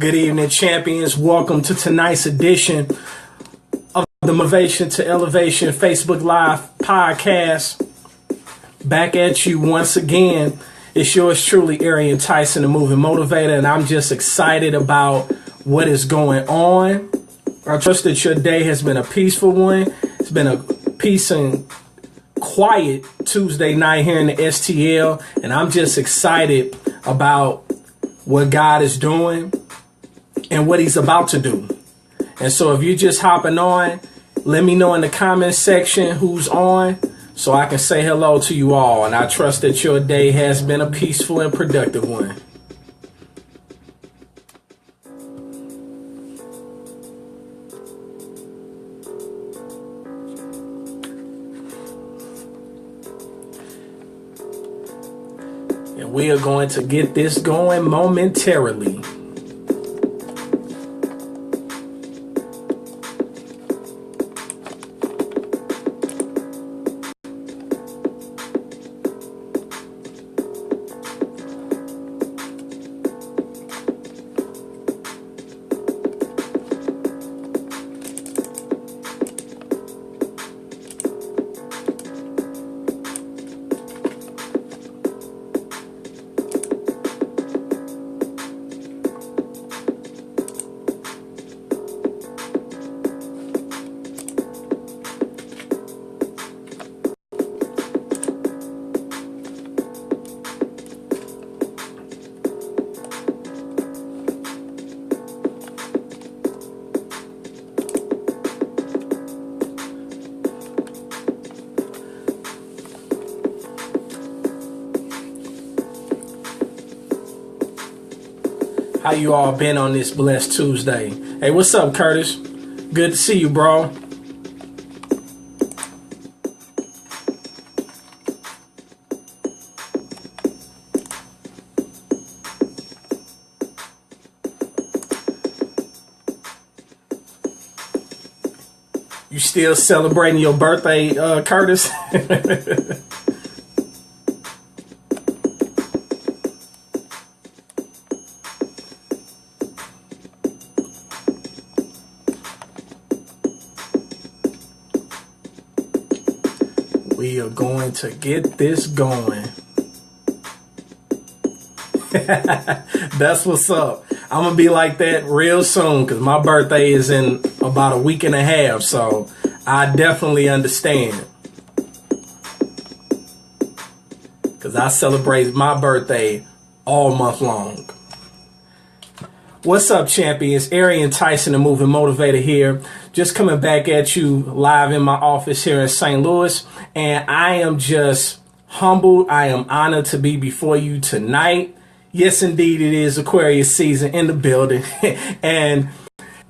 Good evening, champions. Welcome to tonight's edition of the Motivation to Elevation Facebook Live podcast. Back at you once again. It's yours truly, Arian Tyson, the Moving Motivator, and I'm just excited about what is going on. I trust that your day has been a peaceful one. It's been a peace and quiet Tuesday night here in the STL, and I'm just excited about what God is doing and what he's about to do. And so if you're just hopping on, let me know in the comment section who's on so I can say hello to you all. And I trust that your day has been a peaceful and productive one. And we are going to get this going momentarily. How you all been on this blessed Tuesday? Hey, what's up, Curtis? Good to see you, bro. You still celebrating your birthday, Curtis? We are going to get this going. That's what's up. I'm going to be like that real soon because my birthday is in about a week and a half. So I definitely understand. Because I celebrate my birthday all month long. What's up, champions? Arian Tyson, the Moving Motivator here. Just coming back at you live in my office here in St. Louis. And I am just humbled. I am honored to be before you tonight. Yes, indeed, it is Aquarius season in the building. and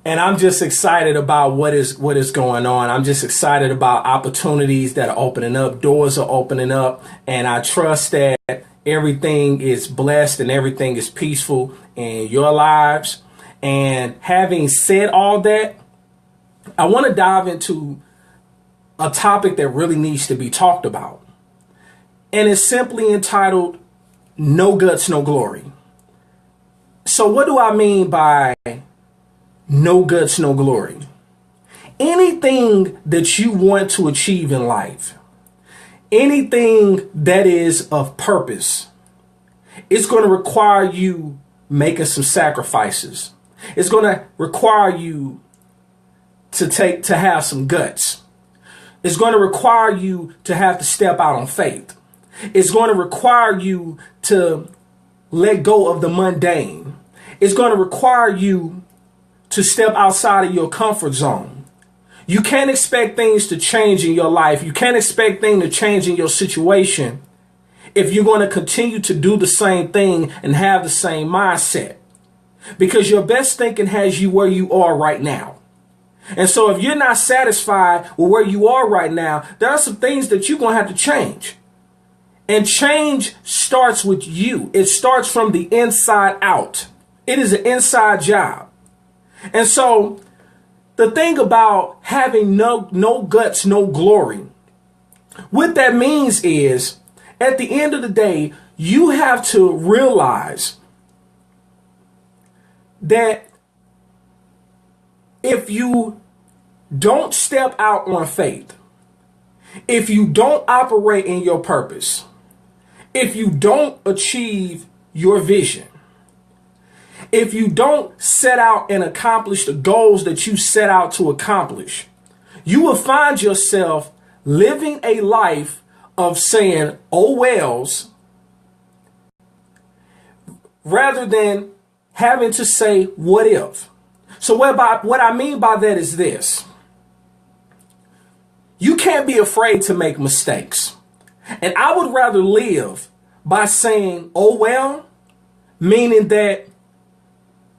I'm just excited about what is going on. I'm just excited about opportunities that are opening up. Doors are opening up. And I trust that everything is blessed and everything is peaceful in your lives. And having said all that, I want to dive into a topic that really needs to be talked about. And it's simply entitled, No Guts, No Glory. So what do I mean by no guts, no glory? Anything that you want to achieve in life, anything that is of purpose, it's going to require you making some sacrifices. It's going to require you to have some guts. It's going to require you to have to step out on faith. It's going to require you to let go of the mundane. It's going to require you to step outside of your comfort zone. You can't expect things to change in your life. You can't expect things to change in your situation if you're going to continue to do the same thing and have the same mindset. Because your best thinking has you where you are right now. And so if you're not satisfied with where you are right now, there are some things that you're going to have to change. And change starts with you. It starts from the inside out. It is an inside job. And so the thing about having no guts, no glory, what that means is at the end of the day, you have to realize that if you don't step out on faith, if you don't operate in your purpose, if you don't achieve your vision, if you don't set out and accomplish the goals that you set out to accomplish, you will find yourself living a life of saying, oh wells, rather than having to say, what if? So what I mean by that is this. You can't be afraid to make mistakes. And I would rather live by saying, oh well, meaning that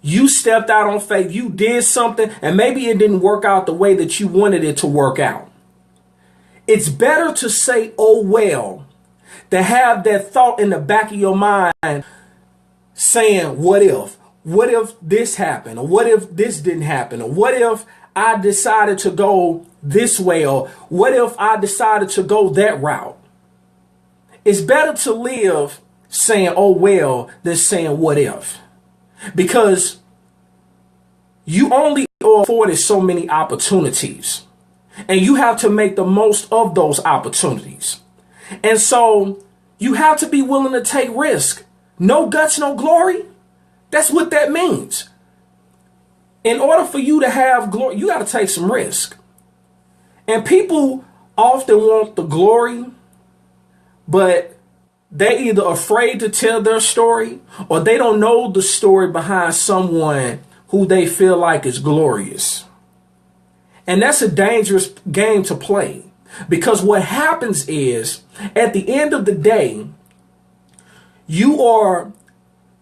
you stepped out on faith, you did something, and maybe it didn't work out the way that you wanted it to work out. It's better to say, oh well, to have that thought in the back of your mind saying, what if? What if this happened? Or what if this didn't happen? Or what if I decided to go this way? Or what if I decided to go that route? It's better to live saying, oh well, than saying, what if? Because you only are afforded so many opportunities, and you have to make the most of those opportunities. And so you have to be willing to take risk. No guts, no glory. That's what that means. In order for you to have glory, you got to take some risk. And people often want the glory, but they're either afraid to tell their story, or they don't know the story behind someone who they feel like is glorious. And that's a dangerous game to play, because what happens is, at the end of the day, you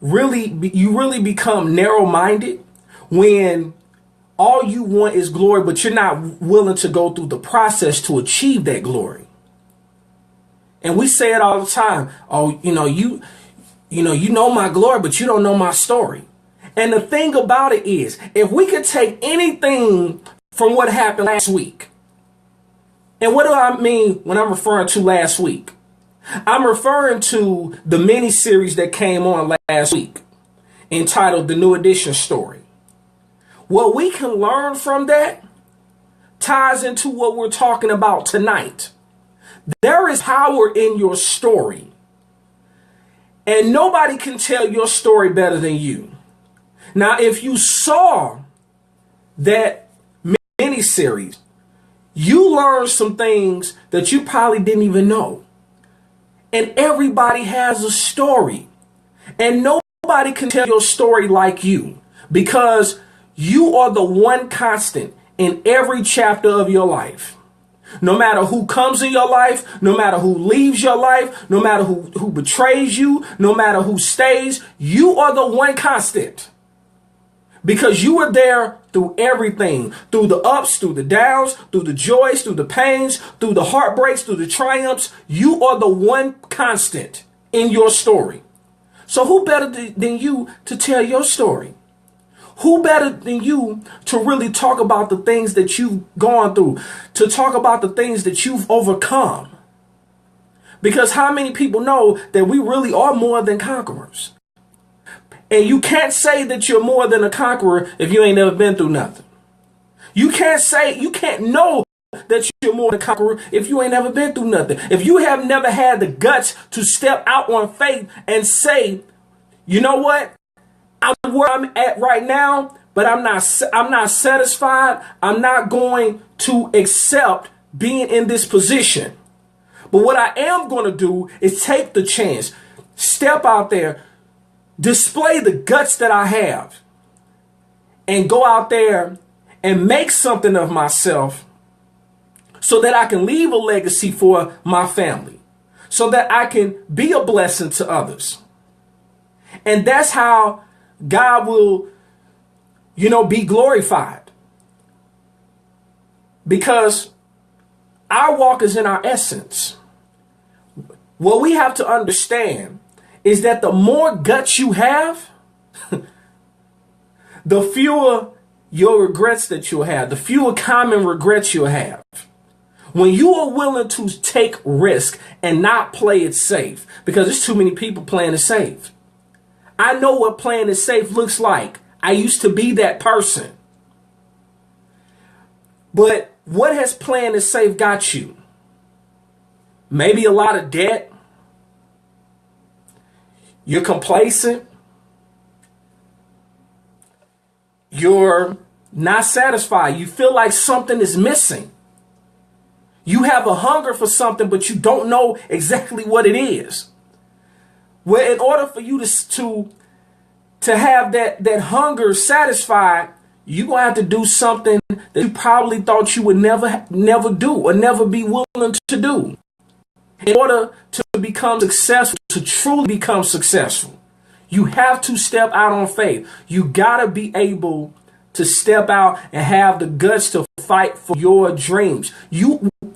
really become narrow-minded when all you want is glory, but you're not willing to go through the process to achieve that glory. And we say it all the time. Oh, you know my glory, but you don't know my story. And the thing about it is, if we could take anything from what happened last week, and what do I mean when I'm referring to last week? I'm referring to the mini series that came on last week entitled The New Edition Story. What we can learn from that ties into what we're talking about tonight. There is power in your story, and nobody can tell your story better than you. Now, if you saw that mini series, you learned some things that you probably didn't even know. And everybody has a story, and nobody can tell your story like you, because you are the one constant in every chapter of your life. No matter who comes in your life, no matter who leaves your life, no matter who betrays you, no matter who stays, you are the one constant. Because you were there through everything, through the ups, through the downs, through the joys, through the pains, through the heartbreaks, through the triumphs. You are the one constant in your story. So who better than you to tell your story? Who better than you to really talk about the things that you've gone through, to talk about the things that you've overcome? Because how many people know that we really are more than conquerors? And you can't say that you're more than a conqueror if you ain't never been through nothing. You can't know that you're more than a conqueror if you ain't never been through nothing. If you have never had the guts to step out on faith and say, you know what? I'm where I'm at right now, but I'm not satisfied. I'm not going to accept being in this position. But what I am going to do is take the chance, step out there, display the guts that I have, and go out there and make something of myself so that I can leave a legacy for my family, so that I can be a blessing to others. And that's how God will, be glorified. Because our walk is in our essence. What we have to understand is that the more guts you have, the fewer your regrets that you'll have, the fewer common regrets you'll have. When you are willing to take risk and not play it safe, because there's too many people playing it safe. I know what playing it safe looks like. I used to be that person. But what has Playing It Safe got you? Maybe a lot of debt. You're complacent. You're not satisfied. You feel like something is missing. You have a hunger for something, but you don't know exactly what it is. Well, in order for you to have that hunger satisfied, you're going to have to do something that you probably thought you would never do or never be willing to do. In order to become successful, to truly become successful, you have to step out on faith. You got to be able to step out and have the guts to fight for your dreams.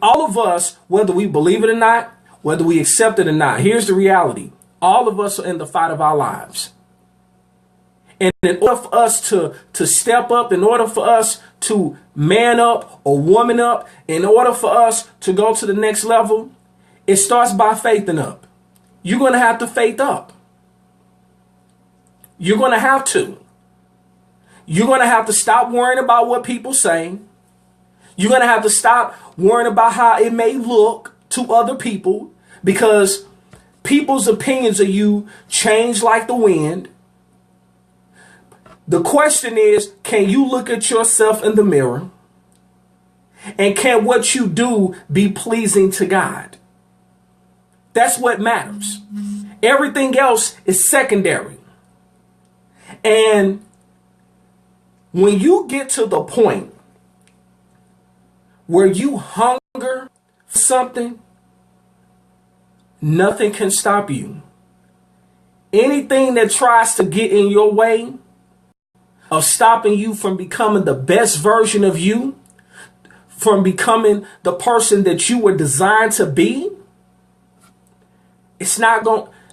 All of us, whether we believe it or not, whether we accept it or not, here's the reality. All of us are in the fight of our lives. And in order for us to step up, in order for us to man up or woman up, in order for us to go to the next level, it starts by faithing up. You're going to have to faith up. You're going to have to. You're going to have to stop worrying about what people say. You're going to have to stop worrying about how it may look to other people, because people's opinions of you change like the wind. The question is, can you look at yourself in the mirror? And can what you do be pleasing to God? That's what matters. Everything else is secondary. And when you get to the point where you hunger for something, nothing can stop you. Anything that tries to get in your way of stopping you from becoming the best version of you, from becoming the person that you were designed to be,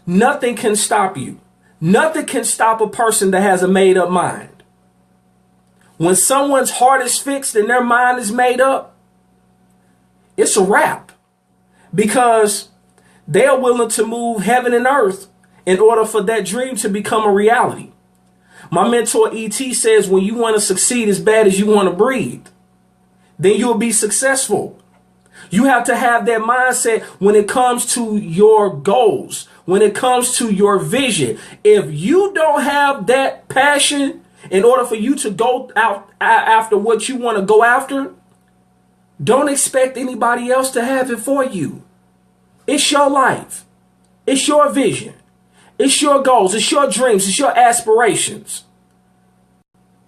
nothing can stop you. Nothing can stop a person that has a made up mind. When someone's heart is fixed and their mind is made up, it's a wrap, because they are willing to move heaven and earth in order for that dream to become a reality. My mentor E.T. says, when you want to succeed as bad as you want to breathe, then you'll be successful. You have to have that mindset when it comes to your goals, when it comes to your vision. If you don't have that passion in order for you to go out after what you want to go after, don't expect anybody else to have it for you. It's your life. It's your vision. It's your goals. It's your dreams. It's your aspirations.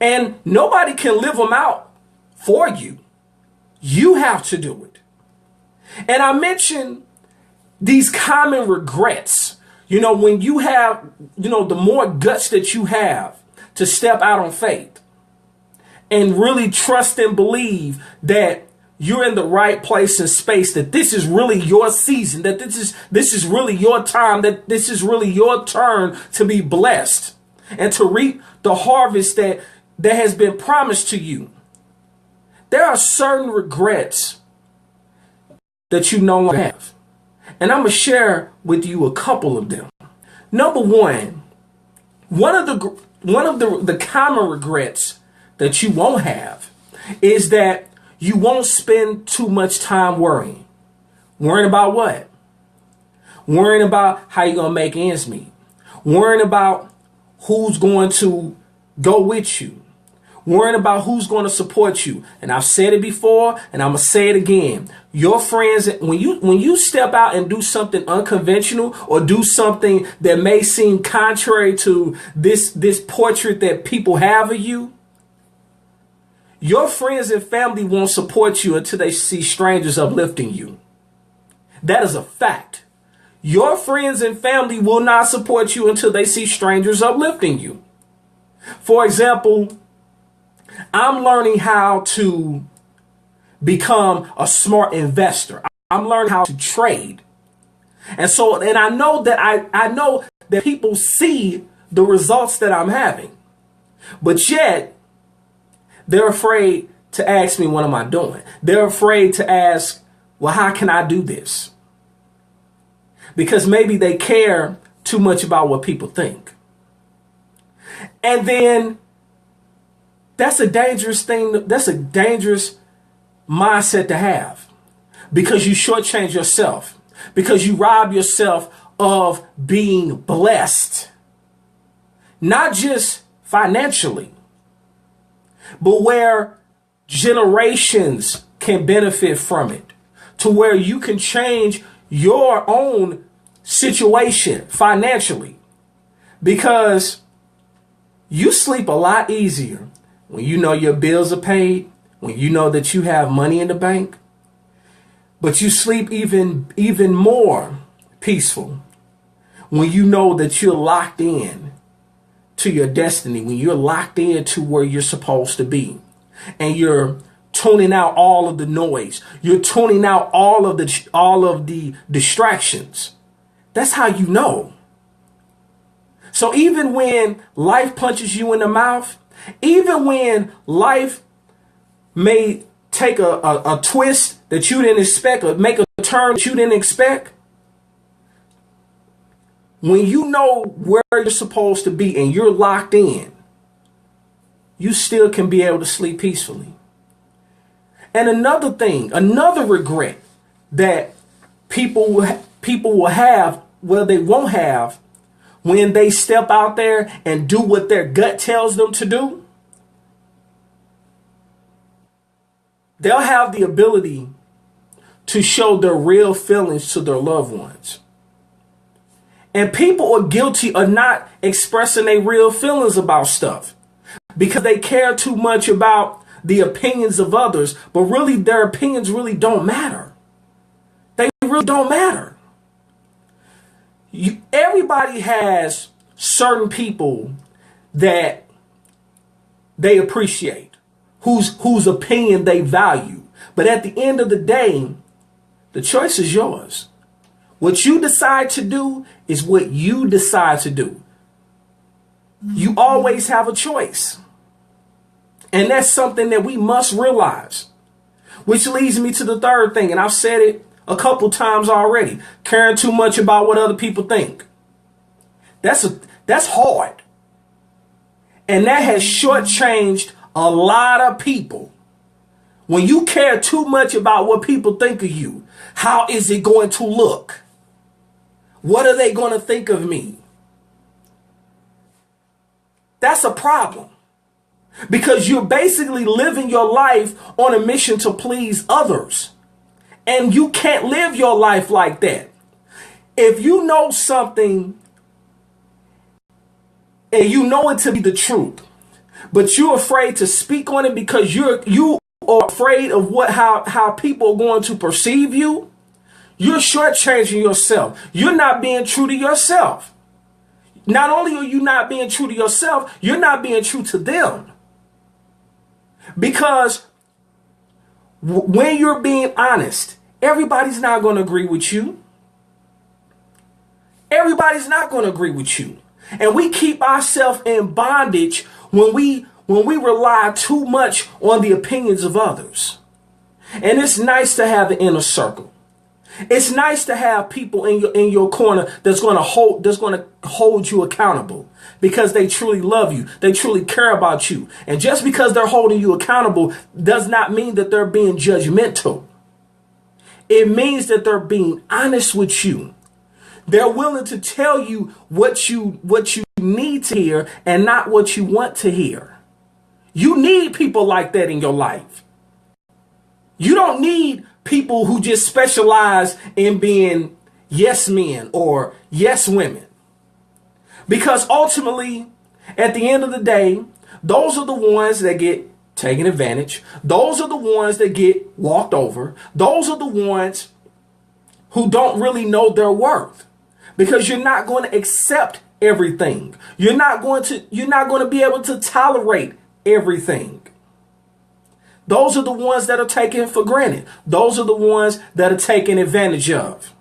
And nobody can live them out for you. You have to do it. And I mentioned these common regrets. When you have, the more guts that you have to step out on faith and really trust and believe that you're in the right place and space, that this is really your season, that this is really your time, that this is really your turn to be blessed and to reap the harvest that has been promised to you. There are certain regrets that you no longer have. And I'm going to share with you a couple of them. Number one of the common regrets that you won't have is that you won't spend too much time worrying. Worrying about what? Worrying about how you're going to make ends meet. Worrying about who's going to go with you. Worrying about who's going to support you. And I've said it before, and I'm going to say it again. Your friends, when you step out and do something unconventional or do something that may seem contrary to this portrait that people have of you, your friends and family won't support you until they see strangers uplifting you. That is a fact. Your friends and family will not support you until they see strangers uplifting you. For example, I'm learning how to become a smart investor. I'm learning how to trade. And I know that I know that people see the results that I'm having. But yet, they're afraid to ask me, what am I doing? They're afraid to ask, well, how can I do this? Because maybe they care too much about what people think. And then That's a dangerous thing. That's a dangerous mindset to have, because you shortchange yourself, because you rob yourself of being blessed, not just financially, but where generations can benefit from it, to where you can change your own situation financially, because you sleep a lot easier when you know your bills are paid, when you know that you have money in the bank. But you sleep even more peaceful when you know that you're locked in to your destiny, when you're locked in to where you're supposed to be, and you're tuning out all of the noise. You're tuning out all of the distractions. That's how you know. So even when life punches you in the mouth, even when life may take a twist that you didn't expect, or make a turn that you didn't expect, when you know where you're supposed to be and you're locked in, you still can be able to sleep peacefully. And another thing, another regret that people will have, well, they won't have, when they step out there and do what their gut tells them to do, they'll have the ability to show their real feelings to their loved ones. And people are guilty of not expressing their real feelings about stuff because they care too much about the opinions of others, but really their opinions really don't matter. They really don't matter. Everybody has certain people that they appreciate, whose opinion they value. But at the end of the day, the choice is yours. What you decide to do is what you decide to do. You always have a choice. And that's something that we must realize. Which leads me to the third thing, and I've said it a couple times already: caring too much about what other people think. That's hard. And that has shortchanged a lot of people. When you care too much about what people think of you, how is it going to look? What are they going to think of me? That's a problem. Because you're basically living your life on a mission to please others. And you can't live your life like that. If you know something and you know it to be the truth, but you're afraid to speak on it because you are afraid of how people are going to perceive you, you're shortchanging yourself. You're not being true to yourself. Not only are you not being true to yourself, you're not being true to them. Because when you're being honest, everybody's not going to agree with you. Everybody's not going to agree with you. And we keep ourselves in bondage when we rely too much on the opinions of others. And it's nice to have an inner circle. It's nice to have people in your corner that's going to hold you accountable because they truly love you. They truly care about you. And just because they're holding you accountable does not mean that they're being judgmental. It means that they're being honest with you. They're willing to tell you what you need to hear and not what you want to hear. You need people like that in your life. You don't need people who just specialize in being yes men or yes women. Because ultimately, at the end of the day, those are the ones that get taken advantage. Those are the ones that get walked over. Those are the ones who don't really know their worth. Because you're not going to accept everything. You're not going to be able to tolerate everything. Those are the ones that are taken for granted. Those are the ones that are taken advantage of.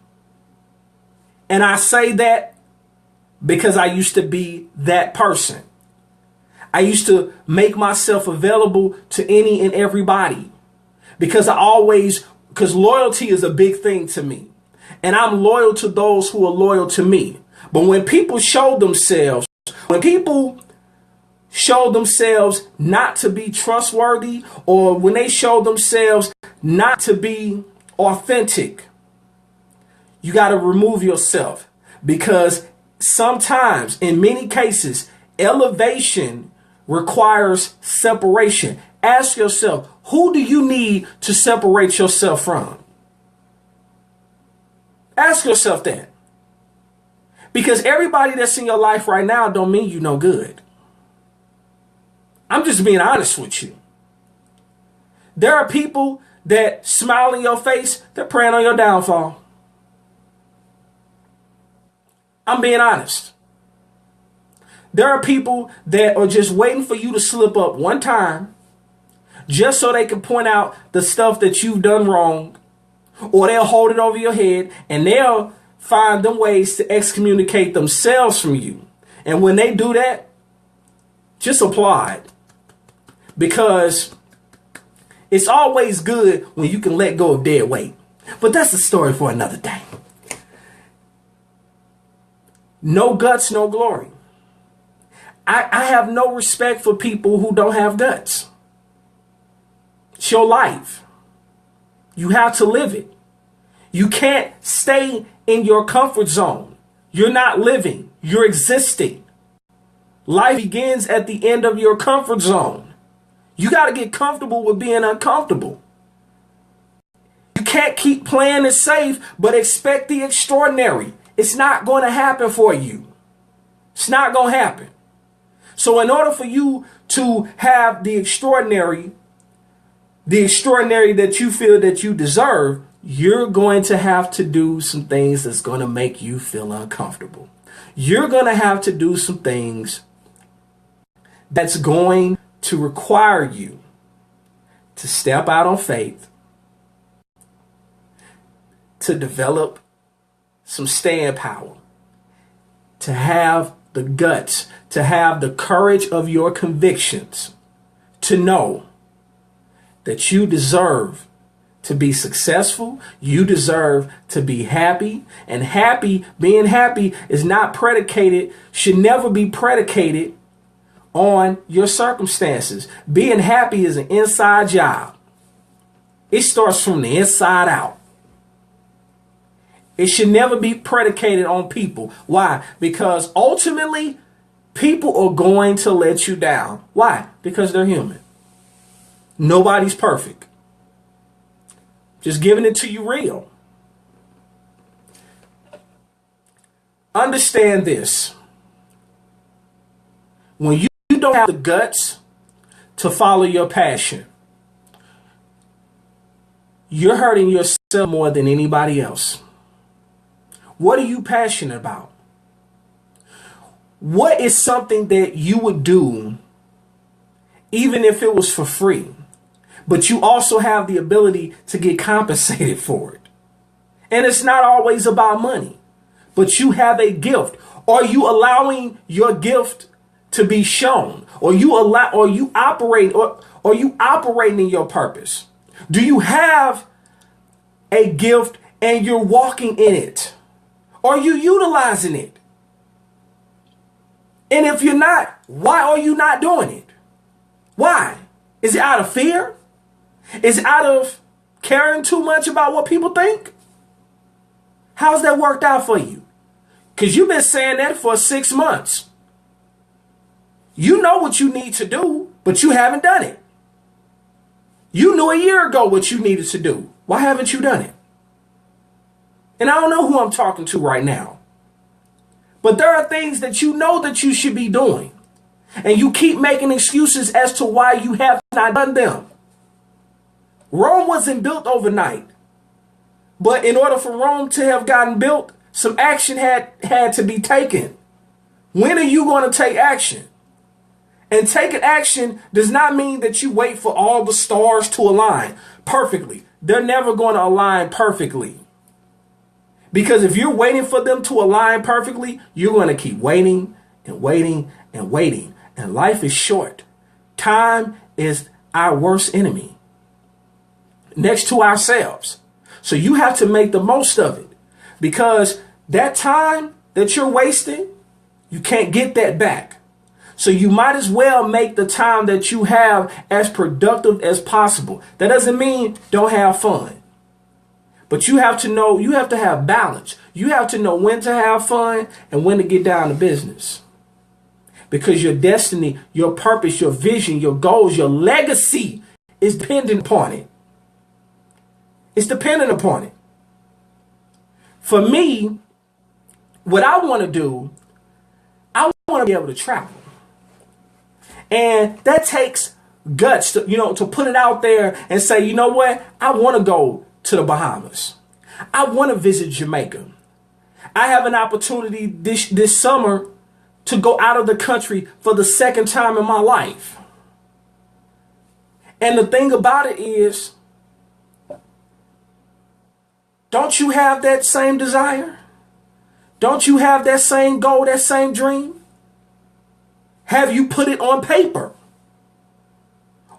And I say that because I used to be that person. I used to make myself available to any and everybody because loyalty is a big thing to me. And I'm loyal to those who are loyal to me. But when people show themselves, when people show themselves not to be trustworthy, or when they show themselves not to be authentic, you got to remove yourself, because sometimes, in many cases, elevation requires separation. Ask yourself, who do you need to separate yourself from? Ask yourself that. Because everybody that's in your life right now don't mean you no good. I'm just being honest with you. There are people that smile in your face, they're preying on your downfall. I'm being honest. There are people that are just waiting for you to slip up one time just so they can point out the stuff that you've done wrong, or they'll hold it over your head and they'll find them ways to excommunicate themselves from you. And when they do that, just applaud, because it's always good when you can let go of dead weight. But that's a story for another day. No guts, no glory. I have no respect for people who don't have guts. It's your life. You have to live it. You can't stay in your comfort zone. You're not living, you're existing. Life begins at the end of your comfort zone. You got to get comfortable with being uncomfortable. You can't keep playing it safe, but expect the extraordinary. It's not going to happen for you. It's not going to happen. So in order for you to have the extraordinary that you feel that you deserve, you're going to have to do some things that's going to make you feel uncomfortable. You're going to have to do some things that's going to require you to step out on faith, to develop some staying power, to have the guts, to have the courage of your convictions, to know that you deserve to be successful, you deserve to be happy, and being happy is not predicated, should never be predicated on your circumstances. Being happy is an inside job. It starts from the inside out. It should never be predicated on people. Why? Because ultimately, people are going to let you down. Why? Because they're human. Nobody's perfect. Just giving it to you real. Understand this. When you don't have the guts to follow your passion, you're hurting yourself more than anybody else. What are you passionate about? What is something that you would do even if it was for free, but you also have the ability to get compensated for it? And it's not always about money, but you have a gift. Are you allowing your gift to be shown? Or you operating in your purpose? Do you have a gift and you're walking in it? Are you utilizing it? And if you're not, why are you not doing it? Why? Is it out of fear? Is it out of caring too much about what people think? How's that worked out for you? Because you've been saying that for 6 months. You know what you need to do, but you haven't done it. You knew a year ago what you needed to do. Why haven't you done it? And I don't know who I'm talking to right now, but there are things that you know that you should be doing, and you keep making excuses as to why you have not done them. Rome wasn't built overnight, but in order for Rome to have gotten built, some action had to be taken. When are you going to take action? And taking action does not mean that you wait for all the stars to align perfectly. They're never going to align perfectly. Because if you're waiting for them to align perfectly, you're going to keep waiting and waiting and waiting. And life is short. Time is our worst enemy, next to ourselves. So you have to make the most of it, because that time that you're wasting, you can't get that back. So you might as well make the time that you have as productive as possible. That doesn't mean don't have fun. But you have to know, you have to have balance. You have to know when to have fun and when to get down to business. Because your destiny, your purpose, your vision, your goals, your legacy is dependent upon it. It's dependent upon it. For me, what I want to do, I want to be able to travel. And that takes guts to, to put it out there and say, you know what? I want to go to the Bahamas. I want to visit Jamaica. I have an opportunity this summer to go out of the country for the second time in my life. And the thing about it is, don't you have that same desire? Don't you have that same goal, that same dream? Have you put it on paper?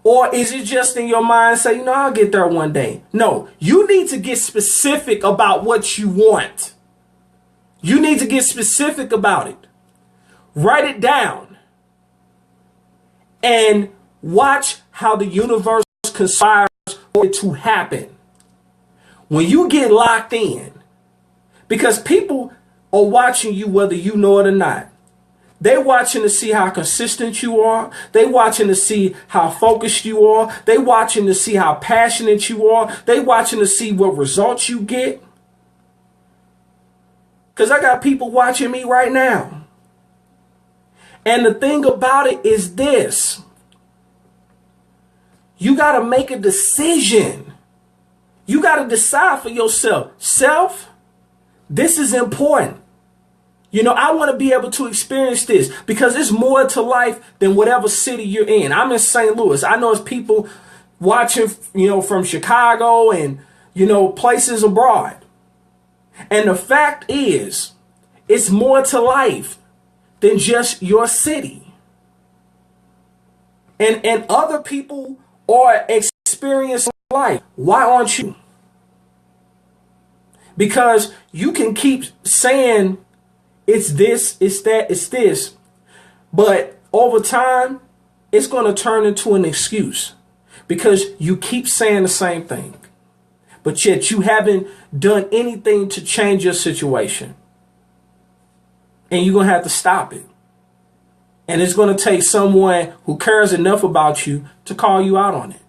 Or is it just in your mind, say, I'll get there one day? No, you need to get specific about what you want. You need to get specific about it. Write it down. And watch how the universe conspires for it to happen. When you get locked in, because people are watching you whether you know it or not. They're watching to see how consistent you are. They're watching to see how focused you are. They're watching to see how passionate you are. They're watching to see what results you get. Because I got people watching me right now. And the thing about it is this. You got to make a decision. You got to decide for yourself. Self, this is important. I want to be able to experience this because there's more to life than whatever city you're in. I'm in St. Louis. I know it's people watching, from Chicago and, places abroad. And the fact is, it's more to life than just your city. And other people are experiencing life. Why aren't you? Because you can keep saying, it's this, it's that, it's this. But over time, it's going to turn into an excuse because you keep saying the same thing. But yet you haven't done anything to change your situation. And you're going to have to stop it. And it's going to take someone who cares enough about you to call you out on it.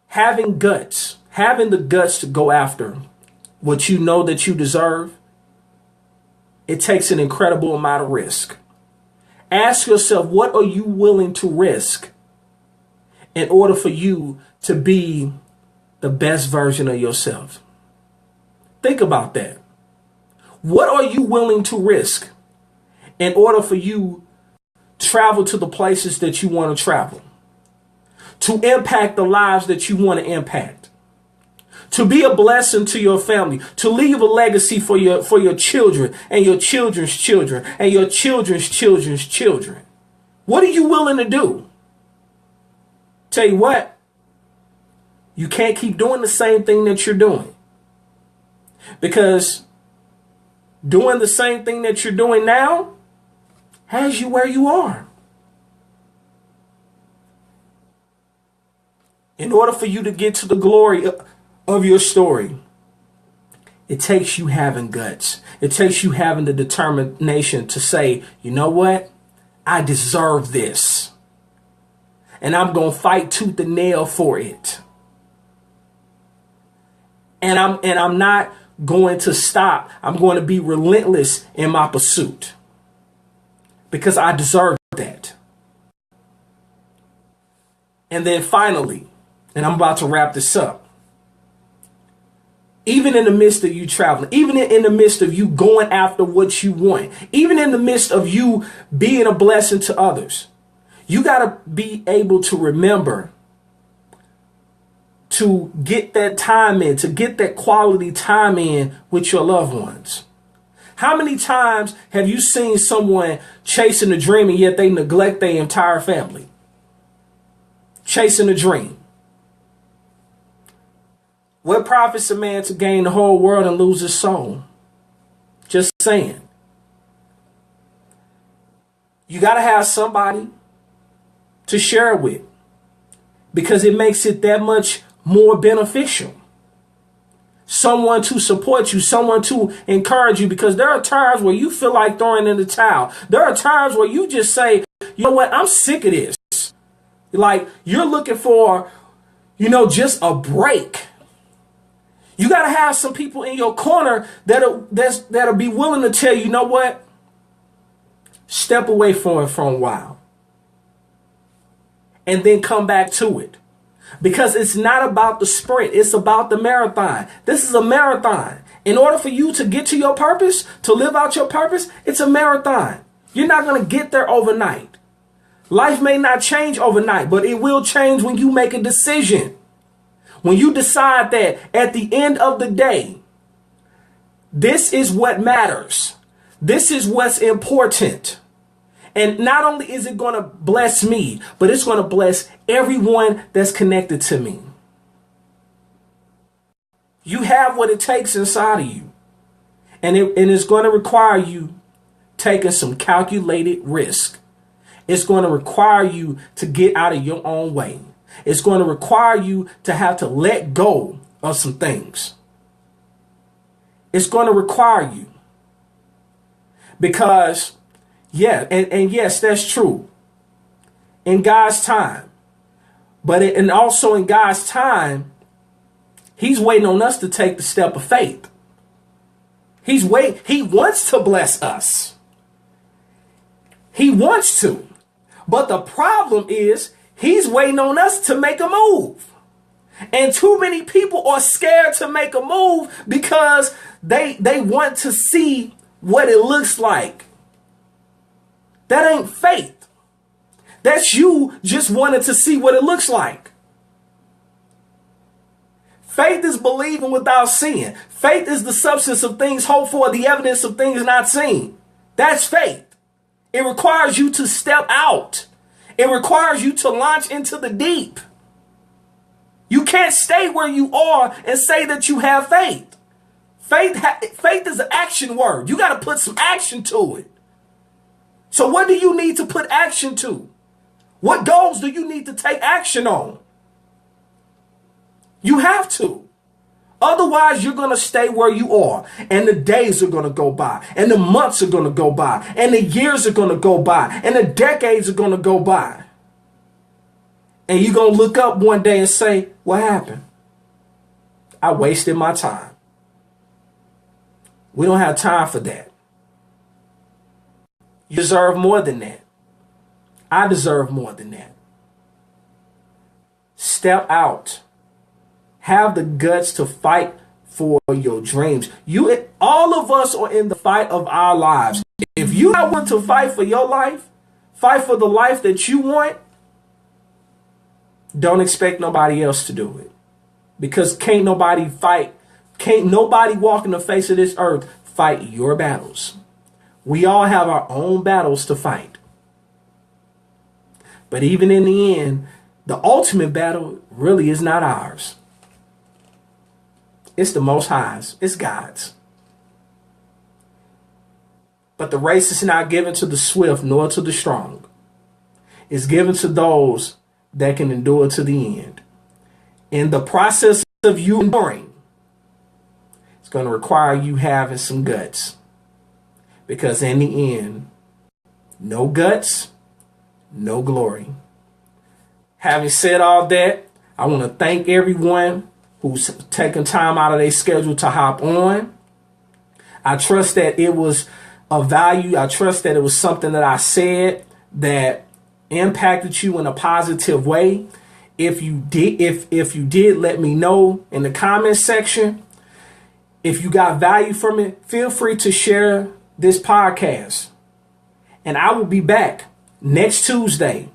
Having the guts to go after what you know that you deserve, it takes an incredible amount of risk. Ask yourself, what are you willing to risk in order for you to be the best version of yourself? Think about that. What are you willing to risk in order for you to travel to the places that you want to travel? To impact the lives that you want to impact, to be a blessing to your family, to leave a legacy for your children and your children's children and your children's children's children. What are you willing to do? Tell you what, you can't keep doing the same thing that you're doing, because doing the same thing that you're doing now has you where you are. In order for you to get to the glory of your story, it takes you having guts. It takes you having the determination to say, you know what? I deserve this. And I'm going to fight tooth and nail for it. And I'm not going to stop. I'm going to be relentless in my pursuit because I deserve that. And then finally, and I'm about to wrap this up. Even in the midst of you traveling, even in the midst of you going after what you want, even in the midst of you being a blessing to others, you got to be able to remember to get that time in, to get that quality time in with your loved ones. How many times have you seen someone chasing a dream and yet they neglect their entire family? Chasing a dream. What profits a man to gain the whole world and lose his soul? Just saying. You got to have somebody to share it with, because it makes it that much more beneficial. Someone to support you, someone to encourage you, because there are times where you feel like throwing in the towel. There are times where you just say, you know what, I'm sick of this. Like, you're looking for, just a break. You got to have some people in your corner that'll be willing to tell you, you know what, step away from it for a while and then come back to it. Because it's not about the sprint. It's about the marathon. This is a marathon. In order for you to get to your purpose, to live out your purpose, it's a marathon. You're not going to get there overnight. Life may not change overnight, but it will change when you make a decision. When you decide that at the end of the day, this is what matters. This is what's important. And not only is it going to bless me, but it's going to bless everyone that's connected to me. You have what it takes inside of you. And it's going to require you taking some calculated risk. It's going to require you to get out of your own way. It's going to require you to have to let go of some things. It's going to require you. Because, and yes, that's true. In God's time. And also in God's time, He's waiting on us to take the step of faith. He wants to bless us. He wants to. But the problem is, He's waiting on us to make a move. And too many people are scared to make a move because they want to see what it looks like. That ain't faith. That's you just wanting to see what it looks like. Faith is believing without seeing. Faith is the substance of things hoped for, the evidence of things not seen. That's faith. It requires you to step out. It requires you to launch into the deep. You can't stay where you are and say that you have faith. Faith is an action word. You got to put some action to it. So what do you need to put action to? What goals do you need to take action on? You have to. Otherwise, you're going to stay where you are. And the days are going to go by. And the months are going to go by. And the years are going to go by. And the decades are going to go by. And you're going to look up one day and say, what happened? I wasted my time. We don't have time for that. You deserve more than that. I deserve more than that. Step out. Have the guts to fight for your dreams. All of us are in the fight of our lives. If you not want to fight for your life, fight for the life that you want, don't expect nobody else to do it. Because can't nobody walk in the face of this earth fight your battles. We all have our own battles to fight. But even in the end, the ultimate battle really is not ours. It's the Most High's. It's God's. But the race is not given to the swift nor to the strong. It's given to those that can endure to the end. In the process of you enduring, it's going to require you having some guts. Because in the end, no guts, no glory. Having said all that, I want to thank everyone who's taken time out of their schedule to hop on. I trust that it was of value. I trust that it was something that I said that impacted you in a positive way. If you did, let me know in the comments section. If you got value from it, feel free to share this podcast. And I will be back next Tuesday,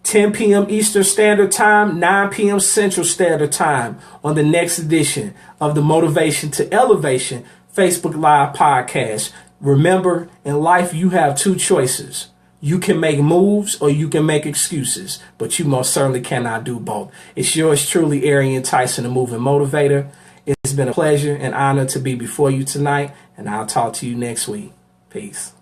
10 p.m. Eastern Standard Time, 9 p.m. Central Standard Time on the next edition of the Motivation to Elevation Facebook Live podcast. Remember, in life, you have two choices. You can make moves or you can make excuses, but you most certainly cannot do both. It's yours truly, Arian Tyson, the Moving Motivator. It's It's been a pleasure and honor to be before you tonight, and I'll talk to you next week. Peace.